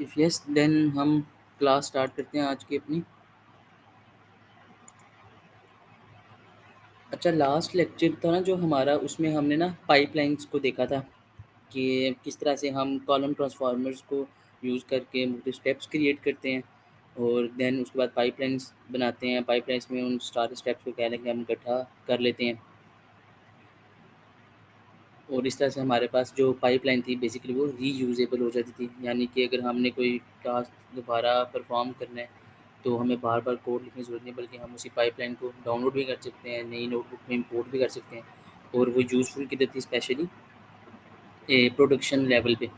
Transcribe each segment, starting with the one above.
If yes then हम class start करते हैं आज की अपनी। अच्छा, लास्ट लेक्चर था ना जो हमारा, उसमें हमने ना पाइपलाइंस को देखा था कि किस तरह से हम कॉलम ट्रांसफार्मर्स को यूज़ करके मुख्तलिफ स्टेप्स क्रिएट करते हैं और देन उसके बाद पाइपलाइंस बनाते हैं। पाइपलाइंस में उन सारे स्टेप्स को क्या लेंगे हम इकट्ठा कर लेते हैं और इस तरह से हमारे पास जो पाइपलाइन थी बेसिकली वो रीयूजेबल हो जाती थी। यानी कि अगर हमने कोई टास्क दोबारा परफॉर्म करना है तो हमें बार बार कोड लिखने की ज़रूरत नहीं, बल्कि हम उसी पाइपलाइन को डाउनलोड भी कर सकते हैं, नई नोटबुक में इंपोर्ट भी कर सकते हैं और वो यूज़फुल किधर थी स्पेशली प्रोडक्शन लेवल पे।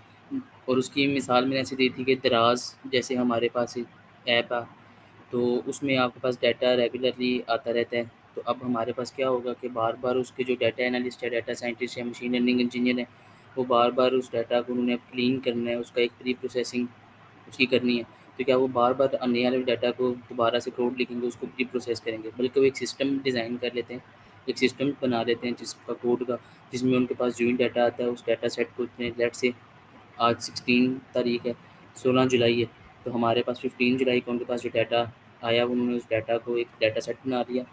और उसकी मिसाल मैंने ऐसे दी थी कि दराज जैसे हमारे पास एक ऐप है, तो उसमें आपके पास डाटा रेगुलरली आता रहता है। तो अब हमारे पास क्या होगा कि बार बार उसके जो डाटा एनालिस्ट है, डाटा साइंटिस्ट है, मशीन लर्निंग इंजीनियर है, वो बार बार उस डाटा को उन्होंने क्लीन करना है, उसका एक प्री प्रोसेसिंग उसकी करनी है। तो क्या वो बार बार आने वाले डाटा को दोबारा से कोड लिखेंगे, उसको प्री प्रोसेस करेंगे, बल्कि वो एक सिस्टम डिज़ाइन कर लेते हैं, एक सिस्टम बना लेते हैं जिसका कोड का, जिसमें उनके पास जो भी डाटा आता है उस डाटा सेट को इतने लेट से आज 16 तारीख है, 16 जुलाई है, तो हमारे पास 15 जुलाई को उनके पास जो डाटा आया उन्होंने उस डाटा को एक डाटा सेट बना दिया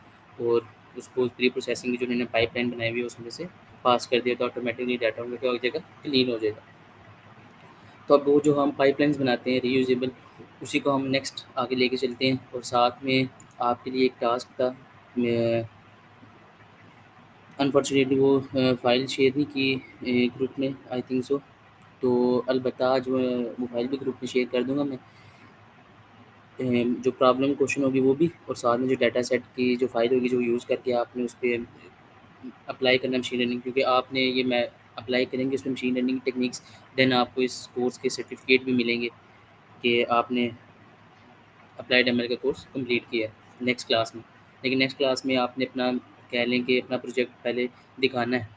और उसको प्री प्रोसेसिंग की जो उन्होंने पाइपलाइन बनाई हुई है उसमें से पास कर दिया, तो ऑटोमेटिकली डाटा उनका क्या हो जाएगा, क्लीन हो जाएगा। तो अब वो जो हम पाइपलाइंस बनाते हैं रीयूजेबल, उसी को हम नेक्स्ट आगे लेके चलते हैं। और साथ में आपके लिए एक टास्क था, मैं अनफॉर्चुनेटली वो फ़ाइल शेयर नहीं की ग्रुप में, आई थिंक सो। तो अलबत्ता आज वो फ़ाइल भी ग्रुप में शेयर कर दूँगा मैं। जो प्रॉब्लम क्वेश्चन होगी वो भी, और साथ में जो डाटा सेट की जो फ़ाइल होगी जो यूज़ करके आपने उस पे अप्लाई करना है मशीन लर्निंग, क्योंकि आपने ये मैं अप्लाई करेंगे उसमें मशीन लर्निंग टेक्निक्स, देन आपको इस कोर्स के सर्टिफिकेट भी मिलेंगे कि आपने अप्लाइड एमएल का कोर्स कंप्लीट किया है नेक्स्ट क्लास में। लेकिन नेक्स्ट क्लास में आपने अपना कह लें कि अपना प्रोजेक्ट पहले दिखाना है।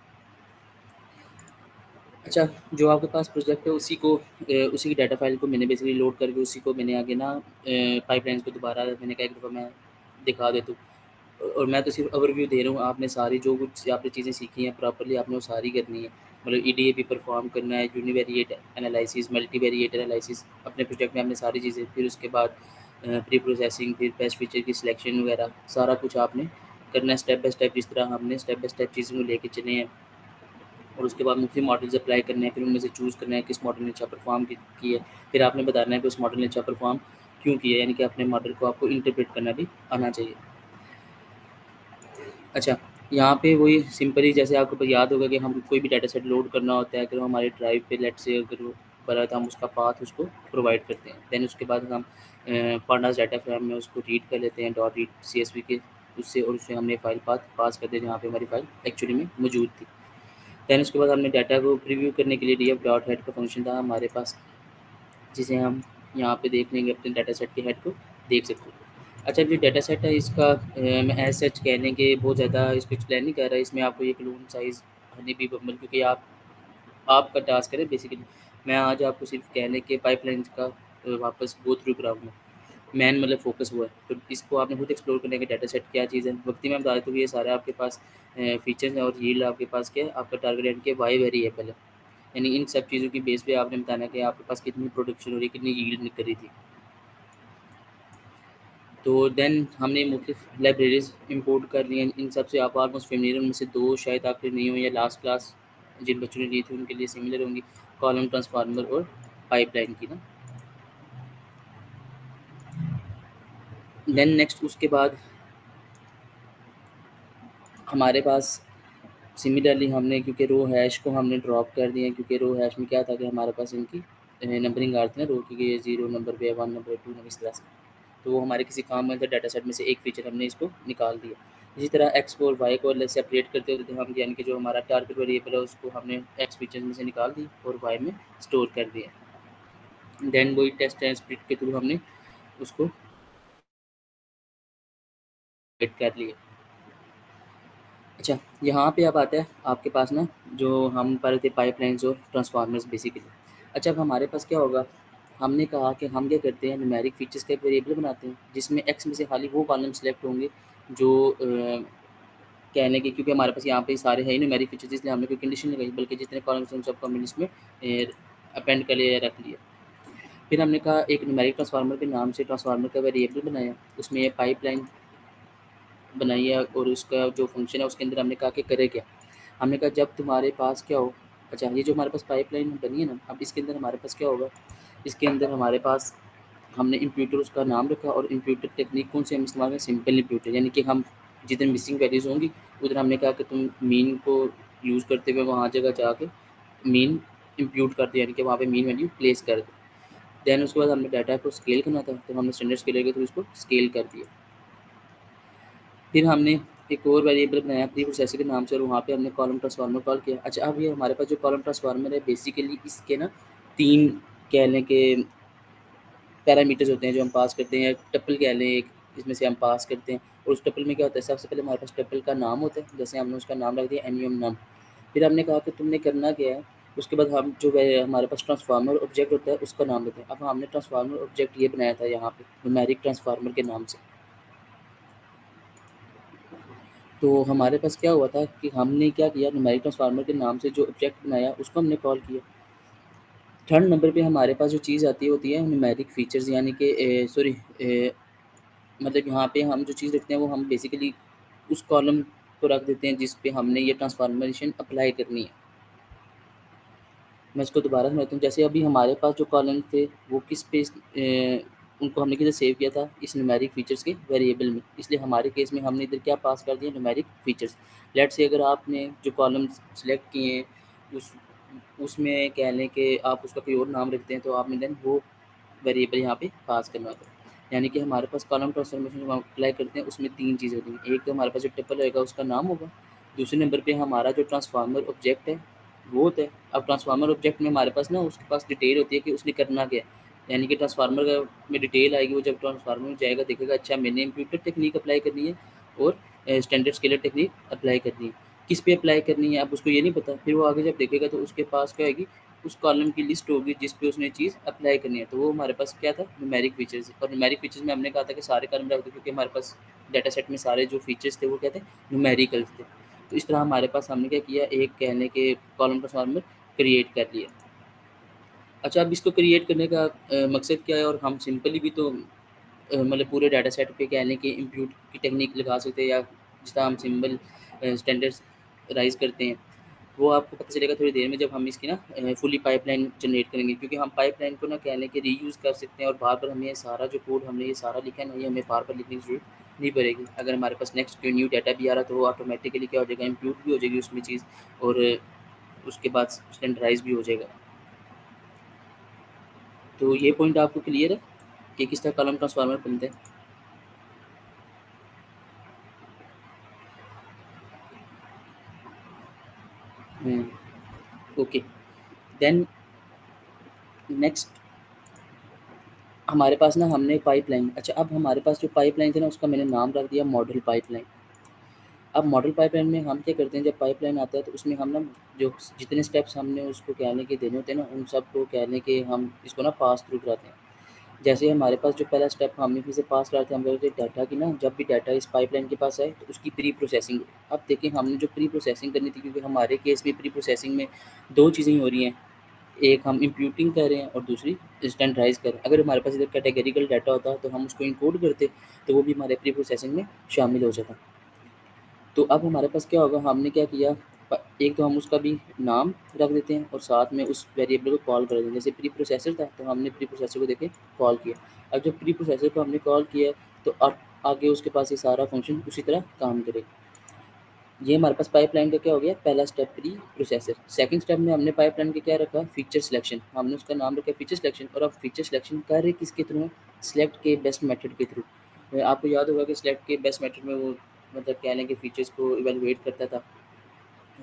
अच्छा, जो आपके पास प्रोजेक्ट है उसी की डाटा फ़ाइल को मैंने बेसिकली लोड करके उसी को मैंने आगे ना पाइपलाइंस को दोबारा मैंने कहा एक दफ़ा मैं दिखा देता हूँ। और मैं तो सिर्फ ओवरव्यू दे रहा हूँ, आपने सारी जो कुछ आपने चीज़ें सीखी हैं प्रॉपर्ली आपने वो सारी करनी है। मतलब ईडीए भी परफॉर्म करना है, यूनिवेरिएट एनालिसिस, मल्टीवेरिएट एनालिसिस अपने प्रोजेक्ट में आपने सारी चीज़ें, फिर उसके बाद प्री प्रोसेसिंग, फिर बेस्ट फीचर की सिलेक्शन वगैरह सारा कुछ आपने करना है स्टेप बाय स्टेप, जिस तरह हमने स्टेप बाय स्टेप चीज़ों को लेके चले हैं। और उसके बाद मुख्तलिफ मॉडल्स अप्लाई करने हैं, फिर उनमें से चूज़ करना है किस मॉडल ने अच्छा परफॉर्म की है। फिर आपने बताना है कि उस मॉडल ने अच्छा परफॉर्म क्यों किया है, यानी कि अपने मॉडल को आपको इंटरप्रेट करना भी आना चाहिए। अच्छा, यहाँ पे वही सिंपली जैसे आपको याद होगा कि हम कोई भी डाटा सेट लोड करना होता है, अगर वो हमारे ड्राइव पे लेट्स से अगर वो पड़ा है तो हम उसका पाथ उसको प्रोवाइड करते हैं। देन उसके बाद हम पांडास डाटा फ्रेम में उसको रीड कर लेते हैं डॉट रीड सीएसवी के उससे, और उससे हमने फाइल पाथ पास कर दिया जहाँ पे हमारी फाइल एक्चुअली में मौजूद थी। देन उसके बाद हमने डाटा को प्रीव्यू करने के लिए डीएफ डॉट हेड का फंक्शन था हमारे पास, जिसे हम यहाँ पे देख लेंगे, अपने डाटा सेट के हेड को देख सकते हैं। अच्छा, जो डाटा सेट है इसका मैं एज सच कह लें कि बहुत ज़्यादा इसको एक्सप्लेन नहीं कर रहा, इसमें आपको ये क्लोन साइज़ हनी भी बम्बल, क्योंकि आपका टास्क है बेसिकली। मैं आज आपको सिर्फ कह लें कि पाइपलाइंस का वापस गो थ्रू कराऊँगा। मेन मतलब फ़ोकस वो है, तो इसको आपने खुद एक्सप्लोर करना है कि डाटा सेट क्या चीज़ है। वक्ती मैं बता देता हूँ ये सारे आपके पास फीचर्स हैं और यील्ड आपके पास क्या है, आपका टारगेट एंड के वाई वेरिएबल है। यानी इन सब चीज़ों की बेस पे आपने बताना है कि आपके पास कितनी प्रोडक्शन हो रही है, कितनी यील्ड निकल रही थी। तो देन हमने मुख्तलिफ लाइब्रेरीज़ इंपोर्ट कर ली हैं, इन सब से आप ऑलमोस्ट फ़ेमिलियर, उनमें से 2 शायद आपके नहीं हो या लास्ट क्लास जिन बच्चों ने ली थी उनके लिए सिमिलर होंगी, कॉलम ट्रांसफार्मर और पाइपलाइन की ना। देन नेक्स्ट उसके बाद हमारे पास सिमिलरली हमने, क्योंकि रो हैश को हमने ड्रॉप कर दिया, क्योंकि रो हैश में क्या था कि हमारे पास इनकी नंबरिंग आ रही थी ना रो की, कि ये 0 नंबर पे है, 1 नंबर 2 नंबर इस तरह से। तो वो हमारे किसी काम में था, डाटा सेट में से एक फीचर हमने इसको निकाल दिया। इसी तरह एक्स और वाई को अलग सेपरेट करते होते थे हम, यानी कि जो हमारा टारगेट वेरिएबल है उसको हमने एक्स फीचर में से निकाल दी और वाई में स्टोर कर दिया। देन वही टेस्ट एंड स्प्लिट के थ्रू हमने उसको फिट कर लिया। अच्छा, यहाँ पे अब आता है आपके पास ना, जो हम पढ़ रहे थे पाइपलाइंस और ट्रांसफार्मर्स बेसिकली। अच्छा, अब हमारे पास क्या होगा, हमने कहा कि हम क्या करते हैं, न्यूमेरिक फीचर्स का एक वेरिएबल बनाते हैं जिसमें एक्स में से खाली वो कॉलम सेलेक्ट होंगे जो कह लें कि, क्योंकि हमारे पास यहाँ पे सारे है ही न्यूमेरिक फीचर्स, इसलिए हमने कोई कंडीशन नहीं लगाई, बल्कि जितने कॉलम्स हैं उन सबको हमने इसमें अपेंड कर लिया या रख लिया। फिर हमने कहा एक न्यूमेरिक ट्रांसफार्मर के नाम से ट्रांसफार्मर का वेरिएबल बनाया, उसमें ये पाइपलाइन बनाई है और उसका जो फंक्शन है उसके अंदर हमने कहा कि करे क्या। हमने कहा जब तुम्हारे पास क्या हो, अच्छा ये जो हमारे पास पाइपलाइन बनी है ना, अब इसके अंदर हमारे पास क्या होगा, इसके अंदर हमारे पास हमने इम्प्यूटर उसका नाम रखा और इम्प्यूटर टेक्निक कौन सी हम इस्तेमाल करें, सिंपल इम्प्यूटर, यानी कि हम जिधर मिसिंग वैल्यूज़ होंगी उधर हमने कहा कि तुम मीन को यूज़ करते हुए वहाँ जगह जाके मीन इम्प्यूट कर दिया, यानी कि वहाँ पे मीन वैल्यू प्लेस कर दी। दैन उसके बाद हमने डाटा को स्केल करना था, तो हमने स्टैंडर्ड स्केलर के थ्रू इसको स्केल कर दिया। फिर हमने एक और वेरिएबल बनाया प्री प्रोसेसर के नाम से और वहाँ पे हमने कॉलम ट्रांसफार्मर कॉल किया। अच्छा अब ये हमारे पास जो कॉलम ट्रांसफार्मर है बेसिकली इसके ना 3 कह लें कि पैरामीटर्स होते हैं जो हम पास करते हैं, टपल कह लें एक, इसमें से हम पास करते हैं और उस टपल में क्या होता है, सबसे पहले हमारे पास टपल का नाम होता है, जैसे हमने उसका नाम रख दिया एनियम नम। फिर हमने कहा कि तुमने करना क्या है, उसके बाद हम जो हमारे पास ट्रांसफार्मर ऑब्जेक्ट होता है उसका नाम देते हैं। अब हमने ट्रांसफार्मर ऑब्जेक्ट ये बनाया था यहाँ पे न्यूमेरिक ट्रांसफार्मर के नाम से। तो हमारे पास क्या हुआ था कि हमने क्या किया, न्यूमेरिक ट्रांसफार्मर के नाम से जो ऑब्जेक्ट बनाया उसको हमने कॉल किया। थर्ड नंबर पे हमारे पास जो चीज़ आती है होती है न्यूमेरिक फीचर्स, यानी कि सॉरी मतलब यहाँ पे हम जो चीज़ रखते हैं वो हम बेसिकली उस कॉलम को रख देते हैं जिस पे हमने ये ट्रांसफॉर्मेशन अप्लाई करनी है। मैं इसको दोबारा समझाता हूँ, जैसे अभी हमारे पास जो कॉलम थे वो किस पे उनको हमने किधर सेव किया था, इस न्यूमेरिक फीचर्स के वेरिएबल में, इसलिए हमारे केस में हमने इधर क्या पास कर दिया, न्यूमेरिक फीचर्स। लेट्स से अगर आपने जो कॉलम्स सेलेक्ट किए हैं उस उसमें कह लें कि आप उसका कोई और नाम रखते हैं तो आपने देन वो वेरिएबल यहाँ पे पास करना होता है। यानी कि हमारे पास कॉलम ट्रांसफॉर्मेशन जब हम अप्लाई करते हैं उसमें 3 चीज़ें होती हैं। एक तो हमारे पास जो टपल होएगा उसका नाम होगा, दूसरे नंबर पे हमारा जो ट्रांसफार्मर ऑब्जेक्ट है वो होता है। अब ट्रांसफार्मर ऑब्जेक्ट में हमारे पास ना उसके पास डिटेल होती है कि उसने करना क्या है, यानी कि ट्रांसफार्मर का में डिटेल आएगी, वो जब ट्रांसफार्मर में जाएगा देखेगा अच्छा मैंने इम्प्यूटर टेक्निक अप्लाई करनी है और स्टैंडर्ड स्केलर टेक्निक अप्लाई करनी है। किस पे अप्लाई करनी है अब उसको ये नहीं पता, फिर वो आगे जब देखेगा तो उसके पास क्या आएगी, उस कॉलम की लिस्ट होगी जिस पे उसने चीज़ अप्लाई करनी है। तो वो हमारे पास क्या था, न्यूमेरिक फीचर्स, और न्यूमेरिक फीचर्स में हमने कहा था कि सारे कॉलम रख दो क्योंकि हमारे पास डाटा सेट में सारे जो फीचर्स थे वो क्या थे, न्यूमेरिकल्स थे। तो इस तरह हमारे पास हमने क्या किया, एक कहने के कॉलम ट्रांसफार्मर क्रिएट कर लिया। अच्छा अब इसको क्रिएट करने का मकसद क्या है, और हम सिंपली भी तो मतलब पूरे डाटा सेट पे कह लें कि इम्प्यूट की टेक्निक लगा सकते हैं, या जिस तरह हम सिंबल स्टैंडर्डाइज करते हैं वो आपको पता चलेगा थोड़ी देर में जब हम इसकी ना फुली पाइपलाइन जनरेट करेंगे, क्योंकि हम पाइपलाइन को ना कह लें कि रीयूज़ कर सकते हैं और बार बार हमें ये सारा जो कोड हमने ये सारा लिखा है ना, ये हमें बार बार लिखने की जरूरत नहीं पड़ेगी। अगर हमारे पास नेक्स्ट कोई न्यू डाटा भी आ रहा तो वो ऑटोमेटिकली क्या हो जाएगा, इम्प्यूट भी हो जाएगी उसमें चीज़, और उसके बाद स्टैंडर्डाइज भी हो जाएगा। तो ये पॉइंट आपको क्लियर है कि किस तरह कॉलम ट्रांसफार्मर बनते हैं। ओके, देन नेक्स्ट हमारे पास ना हमने पाइपलाइन, अच्छा अब हमारे पास जो पाइपलाइन थी ना उसका मैंने नाम रख दिया मॉडल पाइपलाइन। अब मॉडल पाइपलाइन में हम क्या करते हैं, जब पाइपलाइन आता है तो उसमें हम ना जो जितने स्टेप्स हमने उसको कहने के देने होते हैं ना उन सब को कहने के हम इसको ना पास थ्रू कराते हैं। जैसे हमारे पास जो पहला स्टेप हमने फिर से पास कराते हैं, हम कहते हैं डाटा की ना, जब भी डाटा इस पाइपलाइन के पास आए तो उसकी प्री प्रोसेसिंग। अब देखिए हमने जो प्री प्रोसेसिंग करनी थी, क्योंकि हमारे केस में प्री प्रोसेसिंग में दो चीज़ें हो रही हैं, एक हम इम्प्यूटिंग कर रहे हैं और दूसरी स्टैंडर्डाइज कर रहे हैं। अगर हमारे पास इधर कैटेगरिकल डाटा होता तो हम उसको इनकोड करते तो वो भी हमारे प्री प्रोसेसिंग में शामिल हो जाता। तो अब हमारे पास क्या होगा, हमने क्या किया, एक तो हम उसका भी नाम रख देते हैं और साथ में उस वेरिएबल को कॉल कर देते हैं। जैसे प्री प्रोसेसर था तो हमने प्री प्रोसेसर को देखे कॉल किया। अब जब प्री प्रोसेसर को हमने कॉल किया तो अब आगे उसके पास ये सारा फंक्शन उसी तरह काम करेगा। ये हमारे पास पाइपलाइन का क्या हो गया, पहला step pre processor. Second step में हमने पाइपलाइन का क्या रखा, फीचर सिलेक्शन, हमने उसका नाम रखा फीचर सिलेक्शन। और अब फीचर सिलेक्शन कर रहे किसके थ्रू है, सिलेक्ट के बेस्ट मेथड के थ्रू। आपको याद होगा कि सिलेक्ट के बेस्ट मेथड में वो मतलब कह लें कि फीचर्स को इवेलुएट करता था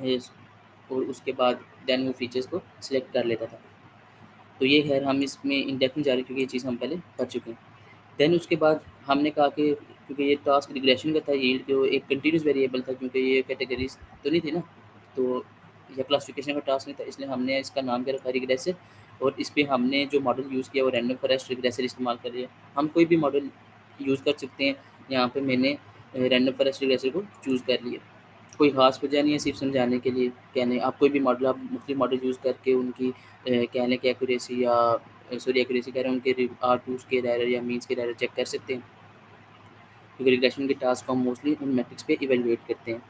इस- और उसके बाद देन वो फीचर्स को सिलेक्ट कर लेता था। तो ये खैर हम इसमें इन डेप्थ में जा रहे हैं क्योंकि ये चीज़ हम पहले कर चुके हैं। देन उसके बाद हमने कहा कि क्योंकि ये टास्क रिग्रेशन का था, यील्ड जो एक कंटीन्यूअस वेरिएबल था, क्योंकि ये कैटेगरीज तो नहीं थी ना, तो या क्लासिफिकेशन का टास्क नहीं था, इसलिए हमने इसका नाम क्या रखा, रिग्रेसर। और इस पे हमने जो मॉडल यूज़ किया वो रैंडम फॉरेस्ट रिग्रेसर इस्तेमाल कर लिया। हम कोई भी मॉडल यूज़ कर सकते हैं, यहाँ पे मैंने रैंडम फॉरेस्ट रिग्रेसर को चूज़ कर लिया। कोई ख़ास वजह नहीं है, सिर्फ समझाने के लिए कहने, आप कोई भी मॉडल आप मुख्तलिफ मॉडल यूज़ करके उनकी कहने की एक्यूरेसी या सॉरी एक्यूरेसी कह रहा हूँ, उनके R2s के एरर या मीन्स के एरर चेक कर सकते हैं, क्योंकि रिग्रेशन के टास्क को हम मोस्टली उन मैट्रिक्स पे इवैल्यूएट करते हैं।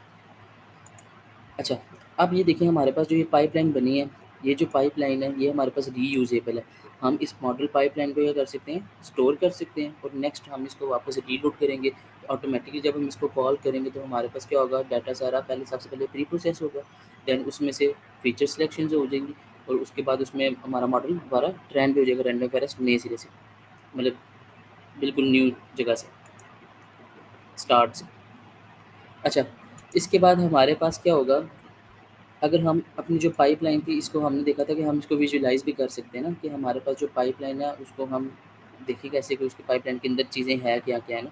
अच्छा, अब ये देखिए हमारे पास जो ये पाइपलाइन बनी है, ये जो पाइपलाइन है ये हमारे पास रीयूजेबल है। हम इस मॉडल पाइपलाइन को क्या कर सकते हैं, स्टोर कर सकते हैं और नेक्स्ट हम इसको वापस रीलोड करेंगे। ऑटोमेटिकली जब हम इसको कॉल करेंगे तो हमारे पास क्या होगा, डाटा सारा पहले सबसे पहले प्री प्रोसेस होगा, देन उसमें से फीचर सिलेक्शन हो जाएंगी और उसके बाद उसमें हमारा मॉडल दोबारा ट्रेन भी हो जाएगा रैंडम फॉरेस्ट नए सिरे से, मतलब बिल्कुल न्यू जगह से, स्टार्ट से। अच्छा, इसके बाद हमारे पास क्या होगा, अगर हम अपनी जो पाइपलाइन थी इसको हमने देखा था कि हम इसको विजुअलाइज़ भी कर सकते हैं ना, कि हमारे पास जो पाइपलाइन है उसको हम देखिए कैसे, कि उसकी पाइपलाइन के अंदर चीज़ें हैं क्या-क्या है ना।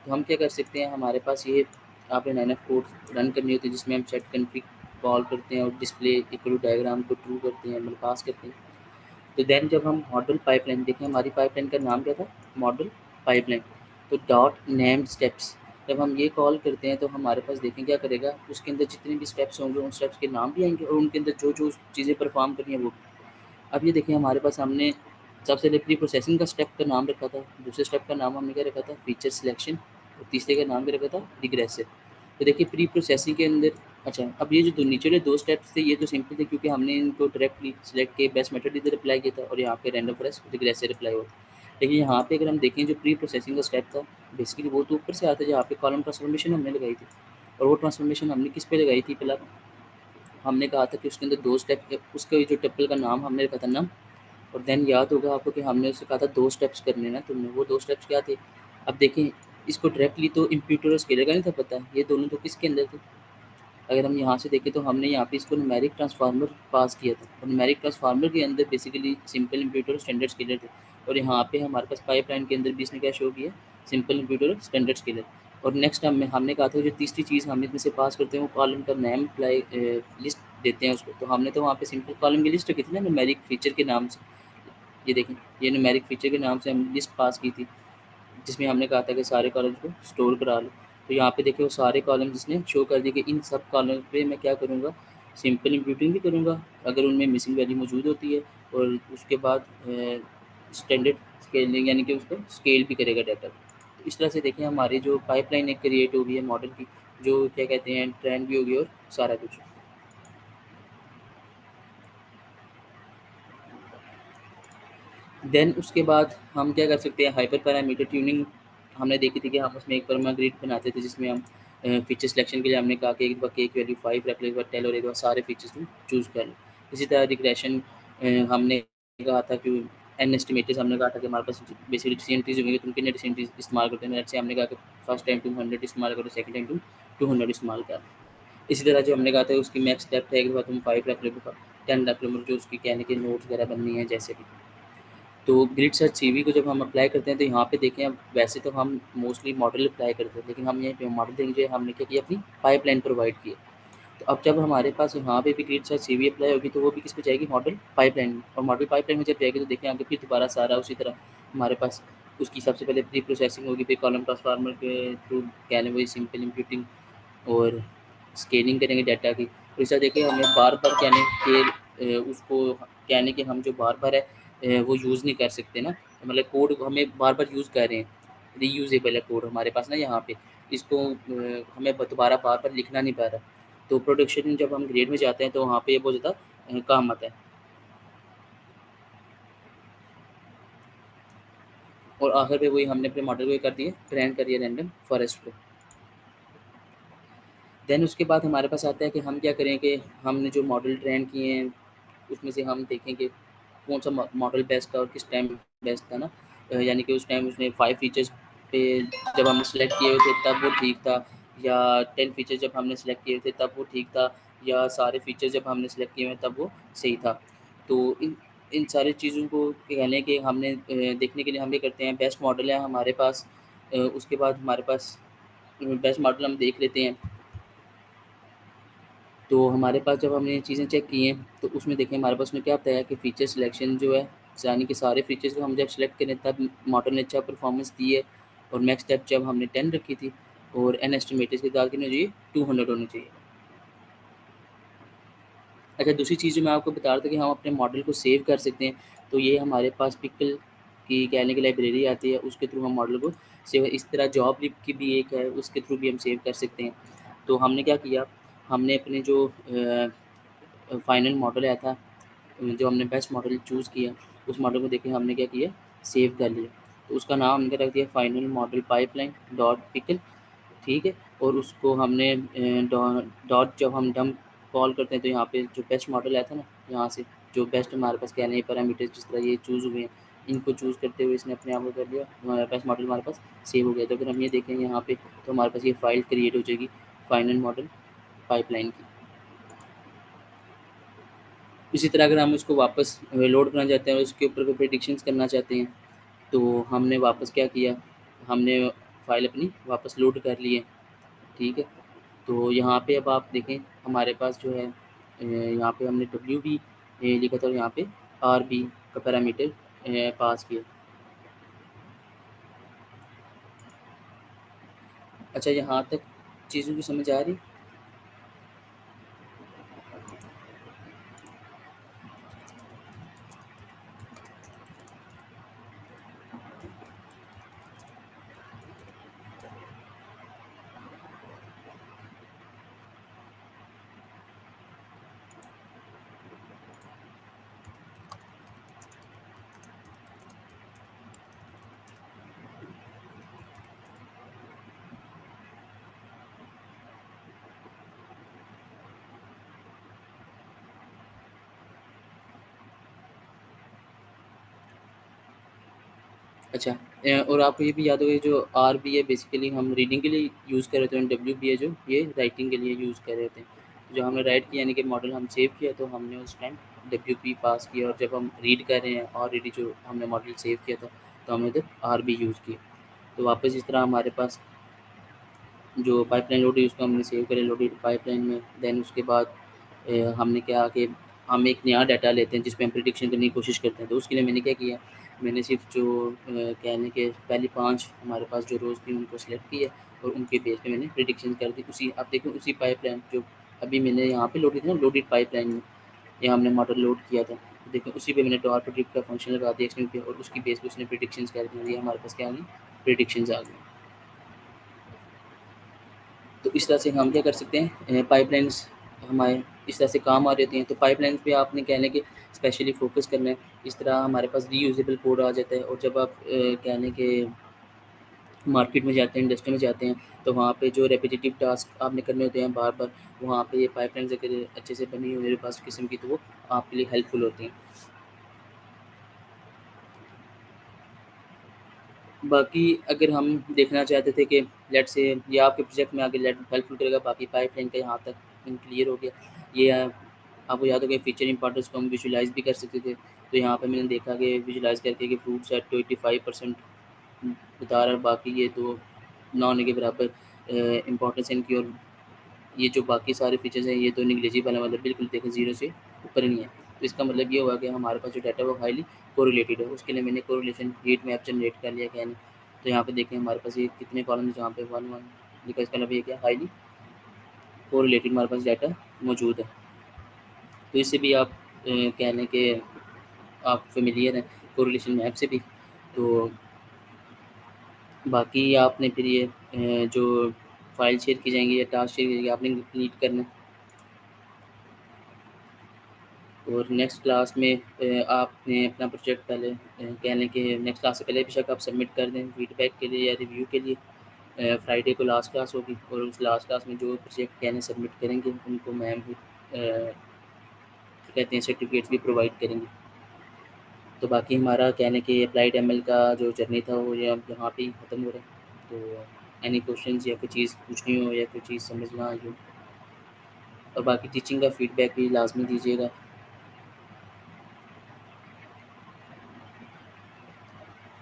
तो हम क्या कर सकते हैं, हमारे पास ये आपने 9f कोड रन करनी होती है जिसमें हम सेट कॉन्फ़िग कॉल करते हैं और डिस्प्ले इक्वल टू डायग्राम को ट्रू करते हैं, मतलब पास करते हैं। तो देन जब हम मॉडल पाइपलाइन देखें, हमारी पाइपलाइन का नाम क्या था, मॉडल पाइपलाइन। तो डॉट नेम्ड स्टेप्स जब हम ये कॉल करते हैं तो हमारे पास देखें क्या करेगा, उसके अंदर जितने भी स्टेप्स होंगे उन स्टेप्स के नाम भी आएंगे और उनके अंदर जो जो चीज़ें परफॉर्म करनी है वो। अब ये देखिए हमारे पास हमने सबसे पहले प्री प्रोसेसिंग का स्टेप का नाम रखा था, दूसरे स्टेप का नाम हमने क्या रखा था, फीचर सिलेक्शन, और तीसरे का नाम क्या रखा था, रिग्रेसिव। तो देखिए प्री प्रोसेसिंग के अंदर, अच्छा अब ये जो नीचे वाले दो स्टेप्स थे ये तो सिंपल थे क्योंकि हमने इनको डायरेक्टली सिलेक्ट के बेस्ट मेथड इधर अप्लाई किया था और यहाँ पे रैंडम फॉरेस्ट रिग्रेसिव अप्लाई होता। लेकिन यहाँ पे अगर हम देखें जो प्री प्रोसेसिंग का स्टेप था बेसिकली वो तो ऊपर से आता है जहाँ पे कॉलम ट्रांसफॉर्मेशन हमने लगाई थी, और वो ट्रांसफॉर्मेशन हमने किस पे लगाई थी, पहला हमने कहा था कि उसके अंदर दो स्टेप, उसका जो टप्पल का नाम हमने रखा था नम, और देन याद होगा आपको कि हमने उससे कहा था 2 स्टेप्स करने ना तुमने, वो 2 स्टेप्स क्या थे? अब देखें, इसको डायरेक्टली तो इम्प्यूटर और स्केलर का नहीं था पता, ये दोनों तो किसके अंदर थे? अगर हम यहाँ से देखें तो हमने यहाँ पे इसको न्यूमेरिक ट्रांसफार्मर पास किया था और न्यूमेरिक ट्रांसफार्मर के अंदर बेसिकली सिंपल इम्प्यूटर और स्टैंडर्ड स्केलर थे, और यहाँ पे हमारे पास पाइपलाइन के अंदर भी इसने क्या शो किया, सिंपल इम्प्यूटर और स्टैंडर्ड स्केलर। और नेक्स्ट हमने कहा था जो तीसरी चीज़ हम इसमें से पास करते हैं वो कॉलम का नेम अप्लाई लिस्ट देते हैं उसको, तो हमने तो वहाँ पे सिंपल कॉलम की लिस्ट रखी थी ना न्यूमेरिक फीचर के नाम से। ये देखें, ये न्यूमेरिक फीचर के नाम से हम लिस्ट पास की थी जिसमें हमने कहा था कि सारे कॉलम्स को स्टोर करा लो। तो यहाँ पे देखिए वो सारे कॉलम्स इसने शो कर दिए कि इन सब कॉलम्स पे मैं क्या करूँगा, सिंपल इंप्यूटिंग भी करूँगा अगर उनमें मिसिंग वैल्यू मौजूद होती है, और उसके बाद स्टैंडर्ड स्केलिंग यानी कि उसको स्केल भी करेगा डाटा। तो इस तरह से देखिए हमारी जो पाइपलाइन एक क्रिएट हो गई है मॉडल की, जो क्या कहते हैं ट्रेंड भी होगी और सारा कुछ। देन उसके बाद हम क्या कर सकते हैं, हाइपर पैरामीटर ट्यूनिंग हमने देखी थी कि हम उसमें एक परमा ग्रिड बनाते थे जिसमें हम फीचर सिलेक्शन के लिए हमने कहा कि एक बार के एक वैल्यू 5 रख लो, एक बार 10 और एक बार सारे फीचर्स तुम चूज़ कर लो। इसी तरह रिग्रेशन हमने कहा था कि एन एस्टिमेटर्स हमने कहा था कि हमारे पास बेसिकली डिसेंट्रीज होंगे, तुम कितने डिसेंट्रीज इस्तेमाल करते हैं, जैसे हमने कहा कि फर्स्ट टाइम तुम 100 इस्तेमाल करो, सेकंड टाइम तुम 200 इस्तेमाल कर। इसी तरह जो हमने कहा था उसकी नेक्स्ट स्टेप है, एक बार तुम 5 रख लो, 10 रख लो, मतलब जो उसकी कहने के नोट्स वगैरह बननी है जैसे भी। तो ग्रिड सर्च सीवी को जब हम अप्लाई करते हैं तो यहाँ पे देखें, अब वैसे तो हम मोस्टली मॉडल अप्लाई करते हैं लेकिन हम यहाँ पे मॉडल देंगे, हमने क्या किया, अपनी पाइपलाइन प्रोवाइड की है। तो अब जब हमारे पास यहाँ पे भी ग्रिड सर्च सीवी अप्लाई होगी तो वो भी किस पे जाएगी, मॉडल पाइपलाइन में, और मॉडल पाइपलाइन में जब जाएगी तो देखें आगे फिर दोबारा सारा उसी तरह हमारे पास उसकी सबसे पहले प्री प्रोसेसिंग होगी, फिर कॉलम ट्रांसफार्मर के थ्रू कह लें वही सिंपल इंप्यूटिंग और स्केलिंग करेंगे डाटा की। तो ऐसा देखिए हमें बार बार कहने के उसको कहने के हम जो बार बार है वो यूज़ नहीं कर सकते ना, मतलब कोड हमें बार बार यूज़ कर रहे हैं, रीयूजेबल है कोड हमारे पास ना यहाँ पे, इसको हमें दोबारा बार बार लिखना नहीं पड़ रहा। तो प्रोडक्शन में जब हम ग्रेड में जाते हैं तो वहाँ पे ये बहुत ज़्यादा काम आता है। और आखिर पे वही हमने अपने मॉडल को कर दिया, ट्रेन कर दिया रैंडम फॉरेस्ट को। देन उसके बाद हमारे पास आता है कि हम क्या करें कि हमने जो मॉडल ट्रेन किए हैं उसमें से हम देखें कि कौन सा मॉडल बेस्ट था और किस टाइम बेस्ट था ना। यानी कि उस टाइम उसने 5 फीचर्स पे जब हमने सेलेक्ट किए हुए थे तब वो ठीक था, या 10 फीचर जब हमने सेलेक्ट किए थे तब वो ठीक था, या सारे फीचर जब हमने सेलेक्ट किए हुए तब वो सही था। तो इन इन सारी चीज़ों को कह लें कि हमने देखने के लिए हम ये करते हैं, बेस्ट मॉडल है हमारे पास। उसके बाद हमारे पास बेस्ट मॉडल हम देख लेते हैं। तो हमारे पास जब हमने ये चीज़ें चेक की हैं तो उसमें देखें हमारे पास उसमें क्या बताया है कि फ़ीचर सिलेक्शन जो है, यानी कि सारे फ़ीचर्स को हम जब सेलेक्ट करें तब मॉडल ने अच्छा परफॉर्मेंस दी है। और नेक्स्ट स्टेप जब हमने 10 रखी थी और एन एस्टिमेटेड की दाल कितनी होनी चाहिए, 200 होनी चाहिए। अच्छा, दूसरी चीज़ जो मैं आपको बता रहा था कि हम अपने मॉडल को सेव कर सकते हैं, तो ये हमारे पास पिकल की कहने की लाइब्रेरी आती है, उसके थ्रू हम मॉडल को सेव इस तरह जॉब लिब की भी एक है, उसके थ्रू भी हम सेव कर सकते हैं। तो हमने क्या किया, हमने अपने जो फाइनल मॉडल आया था, जो हमने बेस्ट मॉडल चूज़ किया, उस मॉडल को देख के हमने क्या किया, सेव कर लिया। तो उसका नाम हमने क्या रख दिया, final model pipeline dot pickle, ठीक है? और उसको हमने डॉट जब हम डंप कॉल करते हैं तो यहाँ पे जो बेस्ट मॉडल आया था ना, यहाँ से जो बेस्ट हमारे पास कहने हैं पैरामीटर्स जिस तरह ये चूज़ हुए हैं, इनको चूज़ करते हुए इसने अपने आप को कर लिया, हमारा बेस्ट मॉडल हमारे पास सेव हो गया। तो अगर हम ये देखें यहाँ पे, तो हमारे पास ये फ़ाइल क्रिएट हो जाएगी फाइनल मॉडल पाइपलाइन की। इसी तरह अगर हम उसको वापस लोड करना चाहते हैं और उसके ऊपर कोई प्रेडिक्शंस करना चाहते हैं, तो हमने वापस क्या किया, हमने फ़ाइल अपनी वापस लोड कर ली है, ठीक है? तो यहाँ पे अब आप देखें, हमारे पास जो है यहाँ पे हमने डब्ल्यू भी लिखा था और यहाँ पे आर बी का पैरामीटर पास किया। अच्छा, यहाँ तक चीज़ों की समझ आ रही? अच्छा, और आपको ये भी याद होगा, जो आर बी है बेसिकली हम रीडिंग के लिए यूज़ कर रहे थे, और डब्ल्यू बी है जो ये राइटिंग के लिए यूज़ कर रहे थे। तो जो हमने राइट किया यानी कि मॉडल हम सेव किया, तो हमने उस टाइम डब्ल्यू पी पास किया, और जब हम रीड कर रहे हैं ऑलरेडी जो हमने मॉडल सेव किया था, तो हमने उधर आर बी यूज़ किया। तो वापस इस तरह हमारे पास जो पाइपलाइन लोड है उसको हमने सेव करें लोडेड पाइपलाइन में। देन उसके बाद हमने क्या कि हम एक नया डाटा लेते हैं जिसमें हम प्रिडिक्शन करने की कोशिश करते हैं। तो उसके लिए मैंने क्या किया, मैंने सिर्फ जो कहने के पहली 5 हमारे पास जो रोज़ थी उनको सेलेक्ट किया, और उनके बेस पे मैंने प्रिडिक्शन कर दी। उसी आप देखो उसी पाइपलाइन जो अभी मैंने यहाँ पे लोड किया था, लोडेड पाइपलाइन में यहाँ हमने मॉडल लोड किया था। तो देखो उसी पे मैंने डॉट प्रिडिक्ट का फंक्शन लगा दिया एक्सटेंड पे, और उसकी बेस पे उसने प्रिडिक्शंस कर दी। ये हमारे पास क्या आ गई, प्रिडिक्शंस आ गई। तो इस तरह से हम क्या कर सकते हैं, पाइपलाइंस हमारे इस तरह से काम आ जाती हैं। तो पाइपलाइंस पे आपने कहने के स्पेशली फ़ोकस करना है। इस तरह हमारे पास रीयूजेबल कोड आ जाता है, और जब आप कहने के मार्केट में जाते हैं, इंडस्ट्री में जाते हैं, तो वहाँ पे जो रेपिटेटिव टास्क आपने करने होते हैं बार-बार, वहाँ पे ये पाइपलाइंस अगर अच्छे से बनी हुई है रोबस्ट किस्म की, तो वो आपके लिए हेल्पफुल होती हैं। बाकी अगर हम देखना चाहते थे कि लेट्स से ये आपके प्रोजेक्ट में आगे लेट हेल्पफुल करेगा, बाकी पाइपलाइन का यहाँ तक क्लियर हो गया। ये आपको याद होगा फीचर इंपॉर्टेंस को हम विजुलाइज़ भी कर सकते थे। तो यहाँ पे मैंने देखा कि विजुलाइज़ करके कि फ्रूट सेट तो 85% बता रहा है, बाकी ये तो नॉन के बराबर इम्पोर्टेंस है इनकी, और ये जो बाकी सारे फीचर्स हैं ये तो नेग्लिजिबल है, मतलब बिल्कुल देखें ज़ीरो से ऊपर नहीं है। तो इसका मतलब ये हुआ कि हमारे पास जो डाटा है वो हाईली कोरिलेटेड है। उसके लिए मैंने कोरिलेशन हीट मैप जनरेट कर लिया क्या नहीं। तो यहाँ पे देखें हमारे पास ये कितने कॉलम है जहाँ पे 1 1 लिखा है, इसका मतलब ये क्या हाईली कोरिलेटेड हमारे पास डाटा मौजूद है। तो इससे भी आप कह लें कि आप फ़ेमिलियर हैं कोरिलेशन मैप से भी। तो बाकी आपने फिर ये जो फ़ाइल शेयर की जाएँगी या टास्क शेयर की जाएगी आपने कंप्लीट करना है। और नेक्स्ट क्लास में आपने अपना प्रोजेक्ट पहले कह लें कि नेक्स्ट क्लास से पहले बेशक आप सबमिट कर दें फीडबैक के लिए या रिव्यू के लिए। फ्राइडे को लास्ट क्लास होगी, और उस लास्ट क्लास में जो प्रोजेक्ट कहने सबमिट करेंगे उनको मैम भी कहते हैं सर्टिफिकेट्स भी प्रोवाइड करेंगे। तो बाकी हमारा कहने कि अप्लाइड एमएल का जो जर्नी था वो ये अब यहाँ पे ही ख़त्म हो रहा है। तो एनी क्वेश्चंस या कोई चीज़ पूछनी हो या कोई चीज़ समझ ना आई हो, और बाकी टीचिंग का फीडबैक भी लाजमी दीजिएगा।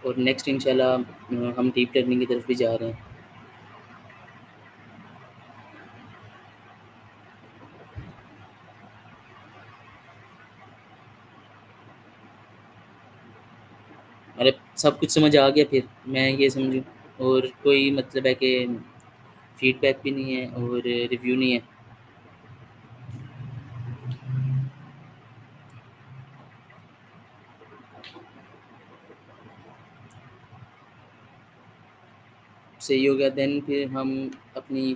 और नेक्स्ट इंशाल्लाह हम डीप लर्निंग की तरफ भी जा रहे हैं। अरे सब कुछ समझ आ गया फिर, मैं ये समझूँ, और कोई मतलब है कि फीडबैक भी नहीं है और रिव्यू नहीं है। सही हो गया देन फिर हम अपनी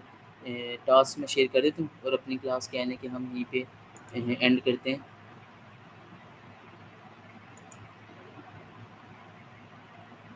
टास्क में शेयर कर देता हूँ और अपनी क्लास क्या है ना कि हम यहीं पे एंड करते हैं।